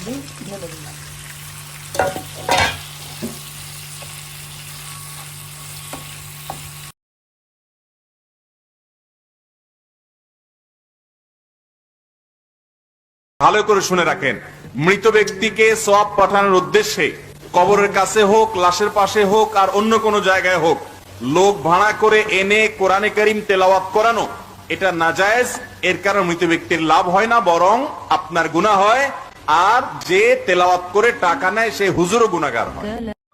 দিয়ে ঢেলে দিলাম। ভালো করে শুনে রাখেন, মৃত ব্যক্তিকে সওয়াব পাঠানোর উদ্দেশ্যে কবরের কাছে হোক, লাশের পাশে হোক, আর অন্য কোনো জায়গায় হোক, লোক ভাড়া করে এনে কোরআনে কারীম তেলাওয়াত করানো এটা নাজায়েজ। এর কারণে মৃত ব্যক্তির লাভ হয় না, বরং আপনার গুনাহ হয়। আর যে তেলাওয়াত করে টাকা নেয় সে হুজুরও গুনাহগার হয়।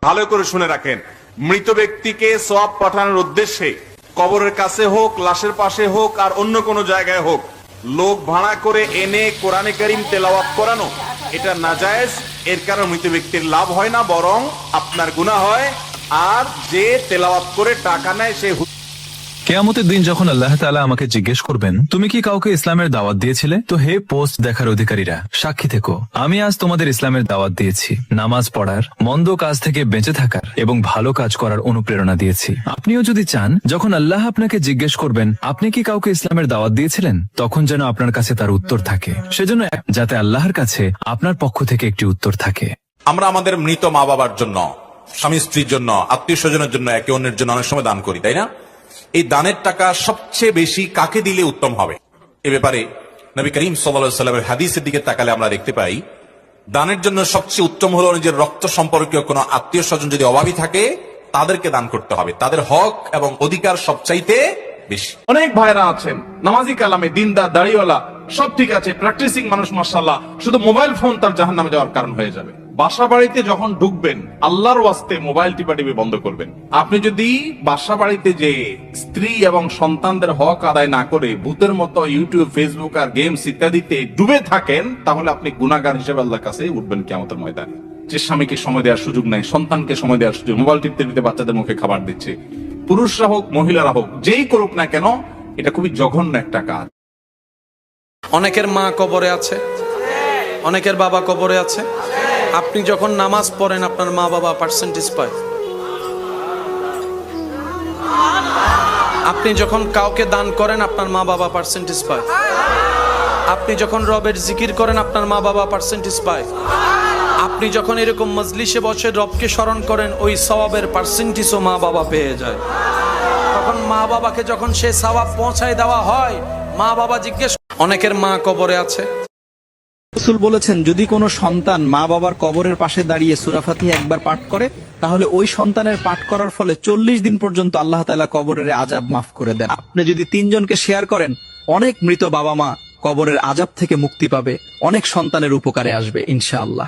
ভালো করে শুনে রাখেন, মৃত ব্যক্তিকে সওয়াব পাঠানোর উদ্দেশ্যে কবরের কাছে হোক, লাশের পাশে হোক, আর অন্য কোনো জায়গায় হোক, লোক ভাড়া করে এনে কোরআনে কারীম তেলাওয়াত করানো এটা নাজায়েজ। এর কারণে মৃত ব্যক্তির লাভ হয় না, বরং আপনার গুনাহ হয়। আর যে তেলাওয়াত করে টাকা নেয় সে কিয়ামতের দিন যখন আল্লাহ তাআলা আমাকে জিজ্ঞেস করবেন, তুমি কি কাউকে ইসলামের দাওয়াত দিয়েছিলে? তো হে পোস্ট দেখার অধিকারীরা, সাক্ষী থেকো, আমি আজ তোমাদের ইসলামের দাওয়াত দিয়েছি, নামাজ পড়ার, মন্দ কাজ থেকে বেঁচে থাকার এবং ভালো কাজ করার অনুপ্রেরণা দিয়েছি। আপনিও যদি চান যখন আল্লাহ আপনাকে জিজ্ঞেস করবেন আপনি কি কাউকে ইসলামের দাওয়াত দিয়েছিলেন, তখন যেন আপনার কাছে তার উত্তর থাকে, সেজন্য যাতে আল্লাহর কাছে আপনার পক্ষ থেকে একটি উত্তর থাকে। আমরা আমাদের মৃত মা বাবার জন্য, স্বামী স্ত্রীর জন্য, আত্মীয় স্বজনের জন্য, একে অন্যের জন্য অনেক সময় দান করি, তাই না? এই দানের টাকা সবচেয়ে বেশি কাকে দিলে উত্তম হবে, এ ব্যাপারে নবী করিম সাল্লাল্লাহু আলাইহি ওয়াসাল্লামের হাদিসের দিকে তাকালে আমরা দেখতে পাই, দানের জন্য সবচেয়ে উত্তম হলো নিজের রক্ত সম্পর্কীয় কোনো আত্মীয় স্বজন যদি অভাবী থাকে তাদেরকে দান করতে হবে। তাদের হক এবং অধিকার সবচাইতে বেশি। অনেক ভাইরা আছেন নামাজি কালামে, দিনদার, দাড়িওয়ালা, সব ঠিক আছে, প্র্যাকটিসিং মানুষ, মাশাআল্লাহ, শুধু মোবাইল ফোন তার জাহান্নামে যাওয়ার কারণ হয়ে যাবে। বাসা বাড়িতে যখন ঢুকবেন আল্লাহর ওয়াস্তে মোবাইল টিপাটিপি বন্ধ করবেন। আপনি যদি বাসা বাড়িতে যে স্ত্রী এবং সন্তানদের হক আদায় না করে ভূতের মতো ইউটিউব, ফেসবুক আর গেমস ইত্যাদিতে ডুবে থাকেন, তাহলে আপনি গুনাহগার হিসেবে আল্লাহর কাছে উঠবেন কিয়ামতের ময়দানে। যে স্বামীকে সময় দেওয়ার সুযোগ নাই, সন্তানকে সময় দেওয়ার সুযোগ, মোবাইল টিপতে টিপতে বাচ্চাদের মুখে খাবার দিচ্ছে, পুরুষরা হোক মহিলারা হোক, যেই করুক না কেন, এটা খুবই জঘন্য একটা কাজ। অনেকের মা কবরে আছে, অনেকের বাবা কবরে আছে। আপনি যখন নামাজ পড়েন আপনার মা বাবা পার্সেন্টেজ পায়। আপনি যখন কাউকে দান করেন আপনার মা বাবা পার্সেন্টেজ পায়। আপনি যখন রবের জিকির করেন আপনার মা বাবা পার্সেন্টেজ পায়। আপনি যখন এরকম মজলিসে বসে রবকে স্মরণ করেন ওই সওয়াবের পার্সেন্টেজও মা বাবা পেয়ে যায়। তখন মা বাবাকে যখন সে সওয়াব পৌঁছায় দেওয়া হয়, মা বাবা জিজ্ঞেস, অনেকের মা কবরে আছে। রাসূল বলেছেন, যদি কোনো সন্তান মা বাবার কবরের পাশে দাঁড়িয়ে সূরা ফাতিহা একবার পাঠ করে, তাহলে ওই সন্তানের পাঠ করার ফলে 40 দিন পর্যন্ত আল্লাহ তাআলা কবরের আযাব মাফ করে দেন। আপনি যদি 3 জনকে শেয়ার করেন, অনেক মৃত বাবা মা কবরের আযাব থেকে মুক্তি পাবে, অনেক সন্তানের উপকারে আসবে ইনশাআল্লাহ।